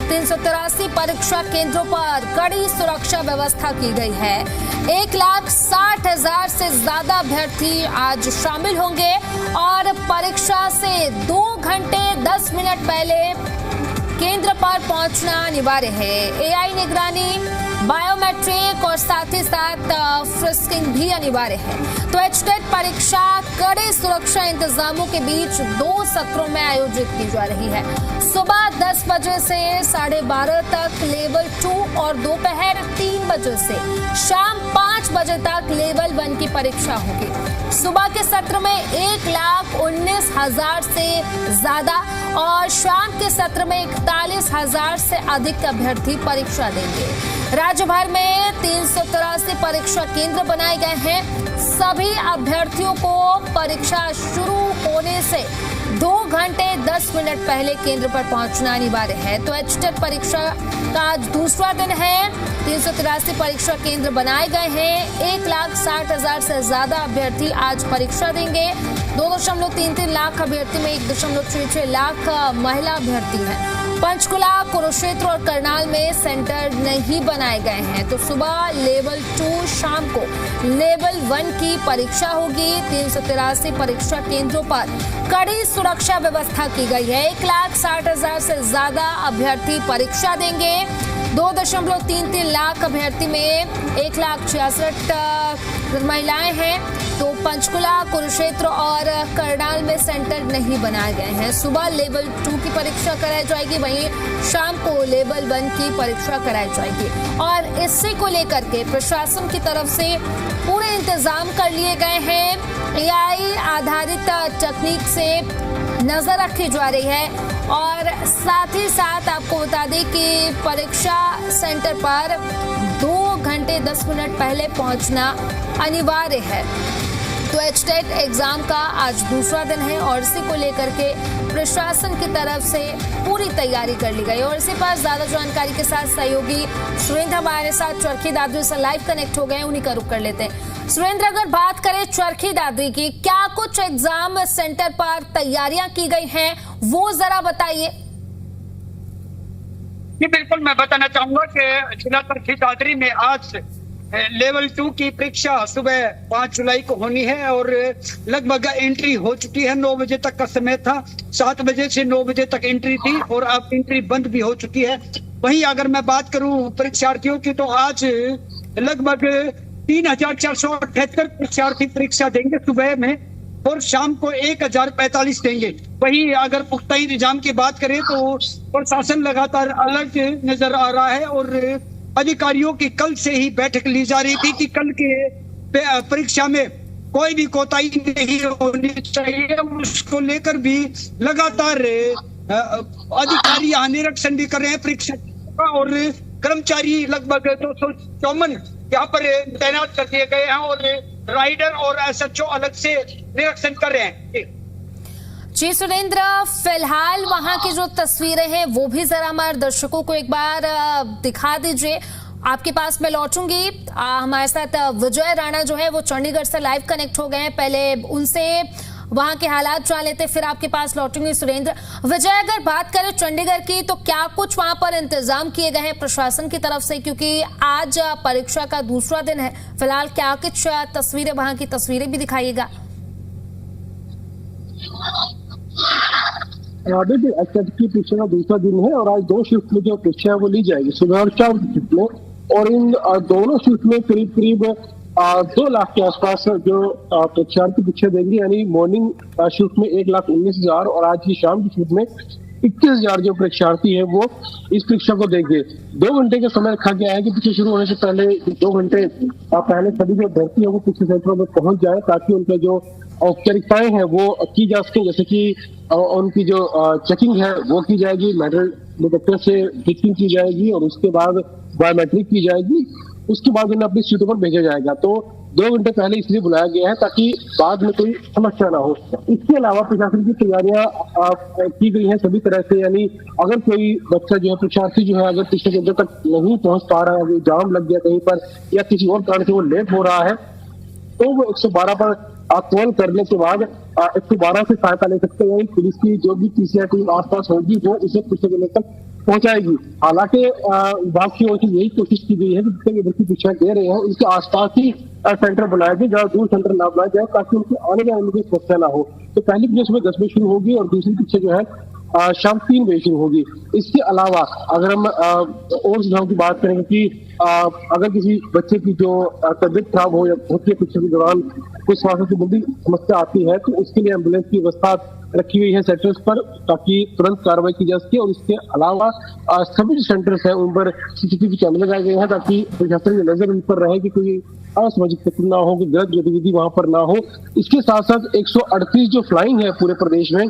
383 परीक्षा केंद्रों पर कड़ी सुरक्षा व्यवस्था की गई है। 1,60,000 से ज्यादा अभ्यर्थी आज शामिल होंगे और परीक्षा से 2 घंटे 10 मिनट पहले केंद्र पर पहुंचना अनिवार्य है। एआई निगरानी, बायोमेट्रिक और साथ ही साथ फ्रिस्किंग भी अनिवार्य है। तो एचटेट परीक्षा कड़े सुरक्षा इंतजामों के बीच 2 सत्रों में आयोजित की जा रही है। सुबह 10 बजे से 12:30 तक लेवल 2 और दोपहर 3 बजे से शाम 5 बजे तक लेवल 1 की परीक्षा होगी। सुबह के सत्र में 1,19,000 से ज्यादा और शाम के सत्र में 41,000 से अधिक अभ्यर्थी परीक्षा देंगे। राज्य भर में 383 परीक्षा केंद्र बनाए गए हैं। सभी अभ्यर्थियों को परीक्षा शुरू होने से 2 घंटे 10 मिनट पहले केंद्र पर पहुंचना अनिवार्य है। तो एचटेट परीक्षा का आज दूसरा दिन है। 383 परीक्षा केंद्र बनाए गए हैं। 1,60,000 से ज्यादा अभ्यर्थी आज परीक्षा देंगे। 2.33 लाख अभ्यर्थी में 1.66 लाख महिला अभ्यर्थी हैं। पंचकुला, कुरुक्षेत्र और करनाल में सेंटर नहीं बनाए गए हैं। तो सुबह लेवल 2, शाम को लेवल 1 की परीक्षा होगी। 383 परीक्षा केंद्रों पर कड़ी सुरक्षा व्यवस्था की गई है। 1,60,000 से ज्यादा अभ्यर्थी परीक्षा देंगे। 2.33 लाख अभ्यर्थी में 1,66,000 महिलाएं हैं। तो पंचकुला, कुरुक्षेत्र और करनाल में सेंटर नहीं बनाए गए हैं। सुबह लेवल 2 की परीक्षा कराई जाएगी, वहीं शाम को लेवल 1 की परीक्षा कराई जाएगी। और इसी को लेकर के प्रशासन की तरफ से पूरे इंतजाम कर लिए गए हैं। एआई आधारित तकनीक से नजर रखी जा रही है और साथ ही साथ आपको बता दें कि परीक्षा सेंटर पर 2 घंटे 10 मिनट पहले पहुंचना अनिवार्य है। तो एचटेट एग्जाम का आज दूसरा दिन है और इसी को लेकर के प्रशासन की तरफ से पूरी तैयारी कर ली गई। और इसी पर ज्यादा जानकारी के साथ सहयोगी सुरेंद्र हमारे साथ चरखी दादरी से लाइव कनेक्ट हो गए, उन्हीं का रुख कर लेते हैं। सुरेंद्र, अगर बात करें चरखी दादरी की, क्या कुछ एग्जाम सेंटर पर तैयारियां की गई हैं, वो जरा बताइए। जी बिल्कुल, मैं बताना चाहूंगा कि जिला चरखी दादरी में आज लेवल 2 की परीक्षा सुबह 5 जुलाई को होनी है और लगभग एंट्री हो चुकी है। 9 बजे तक का समय था, 7 बजे से 9 बजे तक एंट्री थी और अब एंट्री बंद भी हो चुकी है। वहीं अगर मैं बात करूं परीक्षार्थियों की, तो आज लगभग 3,478 परीक्षार्थी परीक्षा देंगे सुबह में और शाम को 1,045 देंगे। वहीं अगर पुख्ता इंतजाम की बात करें तो प्रशासन लगातार अलर्ट नजर आ रहा है और अधिकारियों की कल से ही बैठक ली जा रही थी कि कल के परीक्षा में कोई भी कोताही नहीं होनी चाहिए। उसको लेकर भी लगातार अधिकारी यहाँ निरीक्षण भी कर रहे हैं परीक्षा का और कर्मचारी लगभग 254 यहाँ पर तैनात कर दिए गए हैं और राइडर और एसएचओ अलग से निरीक्षण कर रहे हैं। जी सुरेंद्र, फिलहाल वहां की जो तस्वीरें हैं वो भी जरा हमारे दर्शकों को एक बार दिखा दीजिए। आपके पास मैं लौटूंगी। हमारे साथ विजय राणा जो है वो चंडीगढ़ से लाइव कनेक्ट हो गए हैं, पहले उनसे वहां के हालात जान लेते, फिर आपके पास लौटूंगी। सुरेंद्र, विजय, अगर बात करें चंडीगढ़ की, तो क्या कुछ वहां पर इंतजाम किए गए हैं प्रशासन की तरफ से, क्योंकि आज परीक्षा का दूसरा दिन है। फिलहाल क्या कुछ तस्वीरें, वहां की तस्वीरें भी दिखाइएगा। देखिए, एचटेट की परीक्षा का दूसरा दिन है और आज 2 शिफ्ट में जो परीक्षा है वो ली जाएगी, सुबह और शाम की शिफ्ट में। और इन दोनों शिफ्ट में करीब करीब 2 लाख के आसपास जो परीक्षार्थी परीक्षा देंगे, यानी मॉर्निंग शिफ्ट में 1,19,000 और आज की शाम की शिफ्ट में 21,000 जो परीक्षार्थी है वो इस परीक्षा को देंगे। 2 घंटे का समय रखा गया है कि परीक्षा शुरू होने से पहले 2 घंटे पहले सभी जो अभ्यर्थी है वो परीक्षा सेंटरों में पहुंच जाए, ताकि उनके जो औपचारिकताएं हैं वो की जा सके। जैसे कि उनकी जो चेकिंग है वो की जाएगी, मेटल डिटेक्टर से टिकिंग की जाएगी और उसके बाद बायोमेट्रिक की जाएगी। उसके बाद उन्हें अपनी सीटों पर भेजा जाएगा। तो 2 घंटे पहले इसलिए बुलाया गया है ताकि बाद में कोई समस्या ना हो। इसके अलावा प्रशासन की तैयारियां की गई हैं सभी तरह से, यानी अगर कोई बच्चा जो है, परीक्षार्थी जो है, अगर परीक्षा केंद्र तक नहीं पहुंच पा रहा है, जाम लग गया कहीं पर या किसी और कारण से वो लेट हो रहा है, तो वो 112 पर कॉल करने के बाद 112 से सहायता ले सकते हैं। पुलिस की जो भी पीसीआर टीम आसपास होगी वो उसे परीक्षा केंद्र तक पहुंचाएगी। हालांकि विभाग की ओर से यही कोशिश की गई है कि जितने विद्यार्थी परीक्षाएं दे रहे हैं उनके आसपास ही सेंटर बनाए जाए, जहाँ दूर सेंटर ना बनाया जाए, ताकि उनके आने जाने में कोई समस्या ना हो। तो पहली परीक्षा सुबह 10 बजे शुरू होगी और दूसरी परीक्षा जो है शाम 3 बजे शुरू होगी। इसके अलावा अगर हम और सुझाव की बात करेंगे कि अगर किसी बच्चे की जो तबीयत खराब हो या होती है परीक्षा के दौरान कोई स्वास्थ्य संबंधी समस्या आती है, तो उसके लिए एम्बुलेंस की व्यवस्था रखी हुई है सेंटर्स पर, ताकि तुरंत कार्रवाई की जा सके। और इसके अलावा सभी जो सेंटर्स हैं उन पर सीसीटीवी कैमरे लगाए गए हैं, ताकि प्रशासन की नजर उन पर रहे कि कोई असामाजिक तत्व ना हो, कोई गलत गतिविधि वहां पर ना हो। इसके साथ साथ 138 जो फ्लाइंग है पूरे प्रदेश में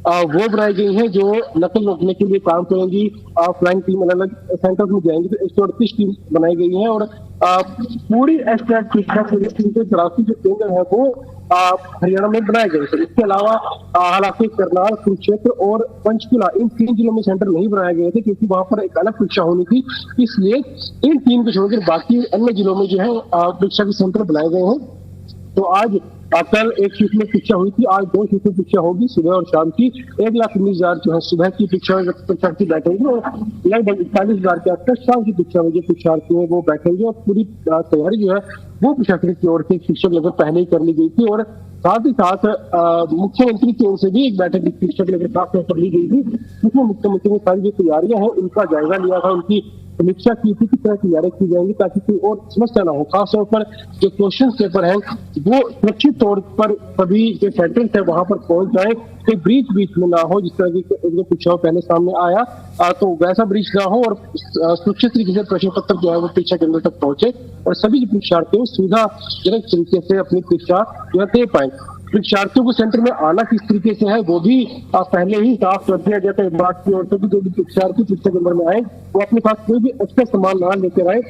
वो बनाई गई है, जो नकल रोकने के लिए काम करेंगी। फ्लाइंग टीम अलग अलग सेंटर्स में जाएंगी, तो 138 टीम बनाई गई है। और पूरी एस्टेट परीक्षा के लिए 383 जो केंद्र है वो हरियाणा में बनाए गए थे। इसके अलावा हालांकि करनाल, कुरुक्षेत्र और पंचकुला इन 3 जिलों में सेंटर नहीं बनाए गए थे, क्योंकि वहां पर एक अलग परीक्षा होनी थी। इसलिए इन 3 को छोड़कर बाकी अन्य जिलों में जो है परीक्षा के सेंटर बनाए गए हैं। तो आज कल एक शिफ्ट में परीक्षा हुई थी, आज 2 शिफ्ट में परीक्षा होगी, सुबह और शाम की। 1,19,000 जो है सुबह की परीक्षार्थी बैठेंगे और लगभग 41,000 के आसपास शाम की परीक्षा में जो परीक्षार्थी है वो बैठेंगे। और पूरी तैयारी जो है वो प्रशासन की ओर से शिक्षक लेकर पहले ही कर ली गई थी। और साथ ही साथ मुख्यमंत्री की ओर से भी एक बैठक शिक्षक लेकर साफ तौर पर ली गई थी, जिसमें मुख्यमंत्री ने सारी जो तैयारियां हैं उनका जायजा लिया था, उनकी समीक्षा की थी किस तरह तैयारी की जाएंगी ताकि कोई और समस्या ना हो। खासतौर पर जो क्वेश्चन पेपर है वो सुरक्षित तौर पर सभी जो सेंटर्स है वहां पर पहुंच जाए, कोई ब्रीच बीच में ना हो। जिस तरह की परीक्षा पहले सामने आया तो वैसा ब्रीच ना हो, और सुरक्षित तरीके से प्रश्न पत्र जो है वो परीक्षा केंद्र तक पहुंचे और सभी परीक्षार्थी सुविधाजनक तरीके से अपनी परीक्षा जो है दे पाए। परीक्षार्थियों को सेंटर में आना किस तरीके से है वो भी पहले ही साफ कर दिया गया था विभाग की ओर से, जो भी परीक्षार्थी परीक्षा केंद्र में आए वो अपने पास कोई भी एक्स्ट्रा सामान ना लेकर आए।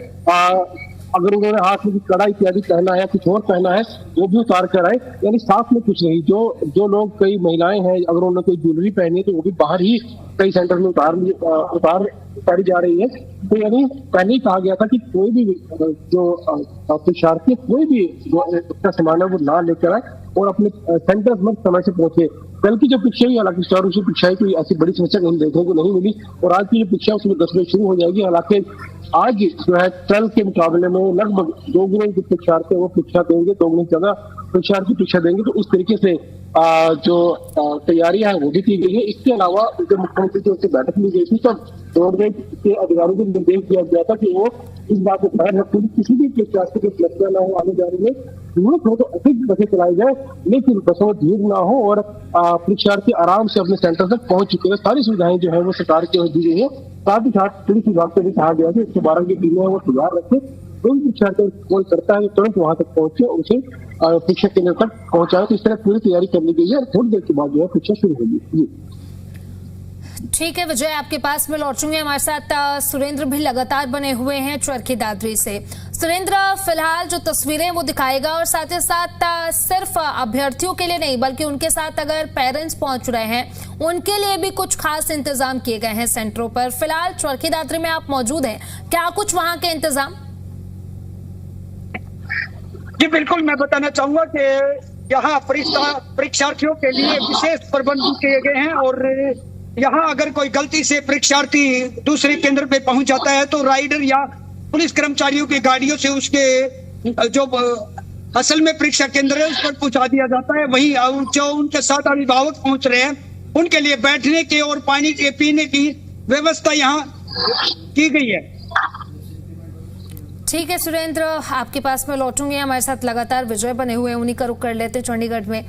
अगर उन्होंने हाथ में कड़ा इत्यादि पहना है, कुछ और पहना है, वो भी उतार कर आए, यानी साथ में कुछ नहीं। जो लोग, कई महिलाएं हैं, अगर उन्होंने कोई ज्वेलरी पहनी है तो वो भी बाहर ही कई सेंटर में उतारी जा रही है। तो यानी पहले ही कहा गया था कि कोई भी जो परीक्षार्थी कोई भी जो एक्स्ट्रा सामान है वो ना लेकर आए और अपने सेंटर में समय से पहुंचे। कल की जो परीक्षा हुई, हालांकि चारों से परीक्षा कोई ऐसी बड़ी समस्या कहीं देखने को नहीं मिली, और आज की जो परीक्षा उसमें 10 बजे शुरू हो जाएगी। हालांकि आज जो है कल के मुकाबले में लगभग 2 गुने जो परीक्षार्थी वो परीक्षा देंगे, 2 गुने ज्यादा परीक्षार्थी परीक्षा देंगे। तो उस तरीके से जो तैयारियां हैं वो भी की गई है। इसके अलावा जो मुख्यमंत्री की ओर से बैठक ली गई थी, तब रोडवेज के अधिकारियों को निर्देश दिया गया था कि वो इस बात को ध्यान रखें कि किसी भी परीक्षार्थी की समस्या ना हो, आने जाने में जरूरत हो तो अधिक बसें चलाई जाए, लेकिन बसों में भीड़ ना हो और परीक्षार्थी आराम से अपने सेंटर तक पहुंच चुके हैं। सारी सुविधाएं जो है वो सरकार की ओर दी गई है। साथ ही साथ पुलिस विभाग से भी कहा गया कि 112 की टीमें है वो तैयार रखें, कोई परीक्षार्थी कॉल करता है तुरंत वहां तक पहुंचे, उसे परीक्षा केंद्र तक पहुंचाए। तो इस तरह पूरी तैयारी कर ली गई है और थोड़ी देर के बाद जो है परीक्षा शुरू होगी। ठीक है विजय, आपके पास में लौट चुके हैं। हमारे साथ सुरेंद्र भी लगातार बने हुए हैं चरखी दादरी से। सुरेंद्र, फिलहाल जो तस्वीरें वो दिखाएगा, और साथ ही साथ सिर्फ अभ्यर्थियों के लिए नहीं बल्कि उनके साथ अगर पेरेंट्स पहुंच रहे हैं उनके लिए भी कुछ खास इंतजाम किए गए हैं सेंटरों पर। फिलहाल चरखी दादरी में आप मौजूद हैं, क्या कुछ वहां के इंतजाम? जी बिल्कुल, मैं बताना चाहूंगा कि यहाँ परीक्षार्थियों के लिए विशेष प्रबंध किए गए हैं। और यहाँ अगर कोई गलती से परीक्षार्थी दूसरे केंद्र पे पहुंच जाता है तो राइडर या पुलिस कर्मचारियों की गाड़ियों से उसके जो असल में परीक्षा केंद्र है उस पर पहुंचा दिया जाता है। वहीं जो उनके साथ अभिभावक पहुंच रहे हैं उनके लिए बैठने के और पानी के पीने की व्यवस्था यहाँ की गई है। ठीक है सुरेंद्र, आपके पास में लौटूंगे। हमारे साथ लगातार विजय बने हुए हैं, उन्हीं का रुख कर लेते चंडीगढ़ में।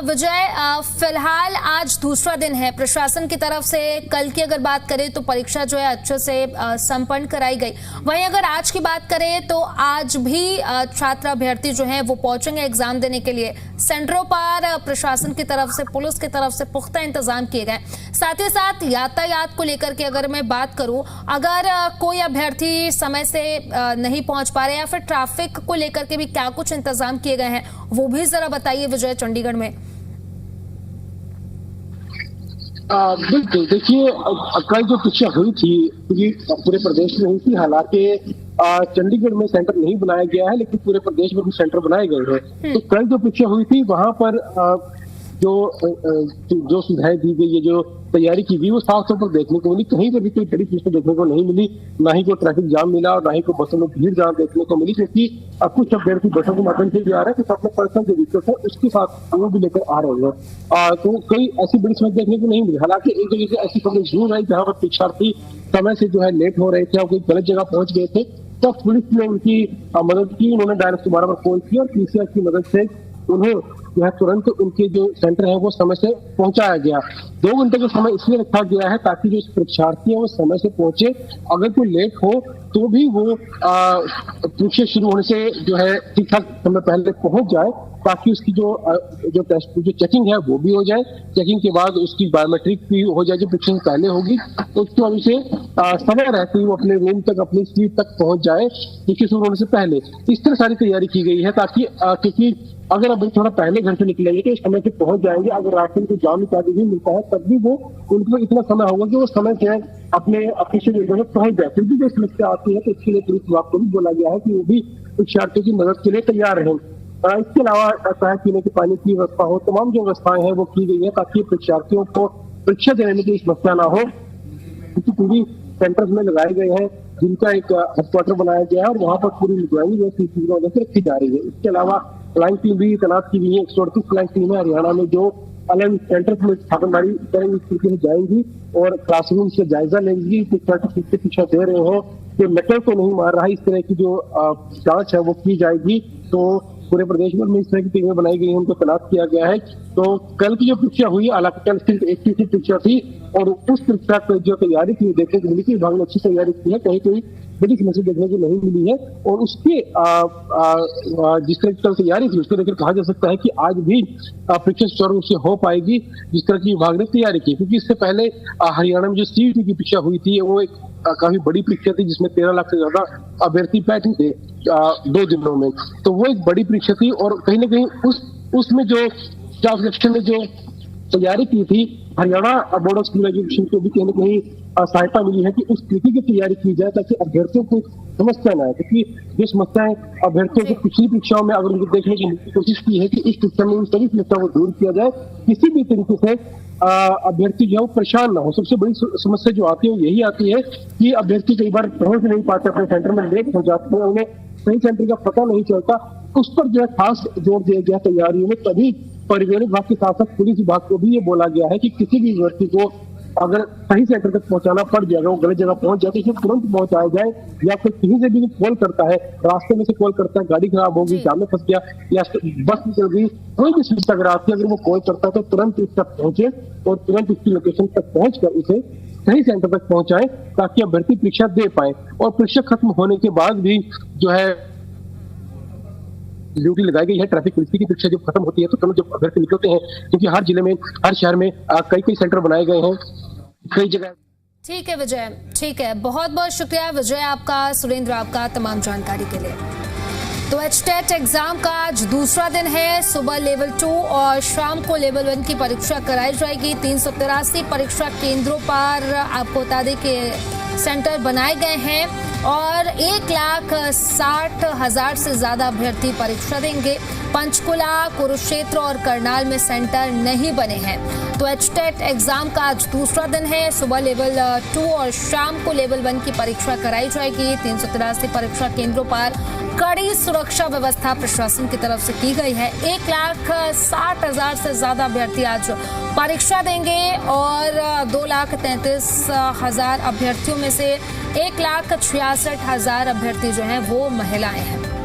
विजय, फिलहाल आज दूसरा दिन है, प्रशासन की तरफ से कल की अगर बात करें तो परीक्षा जो है अच्छे से संपन्न कराई गई। वहीं अगर आज की बात करें तो आज भी छात्र अभ्यर्थी जो हैं वो पहुंचेंगे एग्जाम देने के लिए। सेंटरों पर प्रशासन की तरफ से, पुलिस की तरफ से पुख्ता इंतजाम किए गए। साथ ही साथ यातायात को लेकर के अगर मैं बात करूं, अगर कोई अभ्यर्थी समय से नहीं पहुंच पा रहे या फिर ट्रैफिक को लेकर के भी क्या कुछ इंतजाम किए गए हैं वो भी जरा बताइए विजय चंडीगढ़ में। बिल्कुल, देखिए कल जो परीक्षा हुई थी पूरे प्रदेश में हुई थी। हालांकि चंडीगढ़ में सेंटर नहीं बनाया गया है, लेकिन पूरे प्रदेश में भी सेंटर बनाए गए हैं। तो कल जो परीक्षा हुई थी वहां पर जो सुविधाएं दी गई है, जो तैयारी की गई वो साफ तौर पर देखने को मिली। कहीं पर भी कोई बड़ी चीज देखने को नहीं मिली, ना ही कोई ट्रैफिक जाम मिला और ना ही कोई बसों में भीड़ जाम देखने को मिली, क्योंकि कुछ अभ्यर्थी बसों के माध्यम से भी आ रहे हैं, कुछ अपने पर्सनल जो व्हीकल्स है उसके साथ वो भी लेकर आ रहे हैं। तो कोई ऐसी बड़ी समस्या देखने को नहीं मिली। हालांकि एक जगह से ऐसी खबरें जरूर आई जहाँ पर परीक्षार्थी समय से जो है लेट हो रहे थे और कोई गलत जगह पहुंच गए थे, तो पुलिस ने उनकी मदद की। उन्होंने डायरेक्ट 12 पर कॉल किया और पीसीआर की मदद से उन्हें जो है तुरंत उनके जो सेंटर है वो समय से पहुंचाया गया। 2 घंटे का समय इसलिए रखा गया है ताकि जो परीक्षार्थी है वो समय से पहुंचे। अगर कोई लेट हो तो भी वो परीक्षा शुरू होने से जो है ठीक ठाक समय पहले पहुंच जाए, ताकि उसकी जो टेस्ट जो चेकिंग है वो भी हो जाए। चेकिंग के बाद उसकी बायोमेट्रिक भी हो जाए जो परीक्षा से पहले होगी, तो उसके बाद उसे समय रहते ही वो अपने रूम तक अपनी सीट तक पहुंच जाए परीक्षा शुरू होने से पहले। इस तरह सारी तैयारी की गई है ताकि क्योंकि अगर अब थोड़ा पहले घर से निकलेंगे तो समय से पहुंच जाएंगे। अगर रास्ते में जाम इत्यादि भी मिलता है तब भी वो उनको इतना समय होगा कि वो समय से अपने ऑफिशियल जगह में पहुंच जाए। फिर भी जो समस्या आती है तो इसके लिए पुलिस विभाग को भी बोला गया है कि वो भी परीक्षार्थियों की मदद के लिए तैयार रहें। इसके अलावा चाहे पीने के पानी की व्यवस्था हो, तमाम जो व्यवस्थाएं हैं वो की गई है ताकि परीक्षार्थियों को परीक्षा देने में कोई समस्या ना हो। क्योंकि पूरी सेंटर्स में लगाए गए हैं जिनका एक हेडक्वार्टर बनाया गया है और वहां पर पूरी निगरानी रखी जा रही है। इसके अलावा फ्लाइंग टीम भी तैनात की गई है। 138 फ्लाइंग टीम है हरियाणा में जो अलग सेंटर्स में छापेमारी करेंगी, जाएंगी और क्लासरूम से जायजा लेंगी कि किसके पीछे दे रहे हैं, कि मेटल तो नहीं मार रहा है, इस तरह की जो जांच है वो की जाएगी। तो पूरे प्रदेश भर में इस तरह की टीमें बनाई गई हैं, उनको तैनात किया गया है। तो कल की जो परीक्षा हुई, हालांकि कल सिर्फ एक की परीक्षा थी और उस परीक्षा की जो तैयारी की देखने को मिली कि विभाग ने अच्छी तैयारी की है, कहीं कोई बड़ी समस्या देखने को नहीं मिली है। और उसके जिस तरह की कल तैयारी थी उसको लेकर कहा जा सकता है कि आज भी परीक्षा सुचारू रूप से हो पाएगी जिस तरह की विभाग ने तैयारी की। क्योंकि इससे पहले हरियाणा में जो सीईटी की परीक्षा हुई थी वो एक काफी बड़ी परीक्षा थी जिसमें 13 लाख से ज्यादा अभ्यर्थी बैठे थे 2 दिनों में। तो वो एक बड़ी परीक्षा थी और कहीं ना कहीं उसमें जो स्टाफ सिलेक्शन ने जो तैयारी की थी, Haryana board of school education को भी कहीं ना कहीं सहायता मिली है कि उस स्थिति की तैयारी की जाए ताकि अभ्यर्थियों को समस्या न आए। क्योंकि जो समस्याएं अभ्यर्थियों को पिछली परीक्षाओं में अगर उनको देखने की कोशिश की है कि इस परीक्षा में उन सभी समस्या को दूर किया जाए, किसी भी तरीके से अभ्यर्थी जो है वो परेशान ना हो। सबसे बड़ी समस्या जो आती है वो यही आती है कि अभ्यर्थी कई बार पहुंच नहीं पाते, अपने सेंटर में लेट हो जाते हैं, उन्हें सही सेंटर का पता नहीं चलता। उस पर जो है खास जोर दिया गया तैयारियों में। तभी परिवहन विभाग के साथ साथ पुलिस विभाग को भी ये बोला गया है कि किसी भी व्यक्ति को अगर सही सेंटर तक पहुंचाना पड़ जाएगा, वो गलत जगह पहुंच जाए तो इसे तुरंत पहुंचाया जाए। या फिर कहीं से भी कॉल करता है, रास्ते में से कॉल करता है, गाड़ी खराब होगी, जाम में फंस गया या बस निकल गई, कोई भी समस्या अगर आती है, अगर वो कॉल करता है तो तुरंत उस तक पहुंचे और तुरंत उसकी लोकेशन तक पहुंचकर उसे सही सेंटर तक पहुंचाए ताकि अभ्यर्थी परीक्षा दे पाए। और परीक्षा खत्म होने के बाद भी जो है ड्यूटी लगाई गई है ट्रैफिक पुलिस की। परीक्षा जब खत्म होती है तो तुरंत जब अभ्यर्थी निकलते हैं, क्योंकि हर जिले में हर शहर में कई सेंटर बनाए गए हैं कई जगह। ठीक है विजय, ठीक है, बहुत बहुत शुक्रिया विजय आपका, सुरेंद्र आपका तमाम जानकारी के लिए। तो एचटेट एग्जाम का आज दूसरा दिन है। सुबह लेवल 2 और शाम को लेवल 1 की परीक्षा कराई जाएगी। 383 परीक्षा केंद्रों पर आपको बता दें कि सेंटर बनाए गए हैं और 1,60,000 से ज्यादा अभ्यर्थी परीक्षा देंगे। पंचकुला, कुरुक्षेत्र और करनाल में सेंटर नहीं बने हैं। तो एचटेट एग्जाम का आज दूसरा दिन है। सुबह लेवल 2 और शाम को लेवल 1 की परीक्षा कराई जाएगी। 383 परीक्षा केंद्रों पर कड़ी सुरक्षा व्यवस्था प्रशासन की तरफ से की गई है। 1,60,000 से ज्यादा अभ्यर्थी आज परीक्षा देंगे और 2,33,000 अभ्यर्थियों में से 1,66,000 अभ्यर्थी जो हैं वो महिलाएं हैं।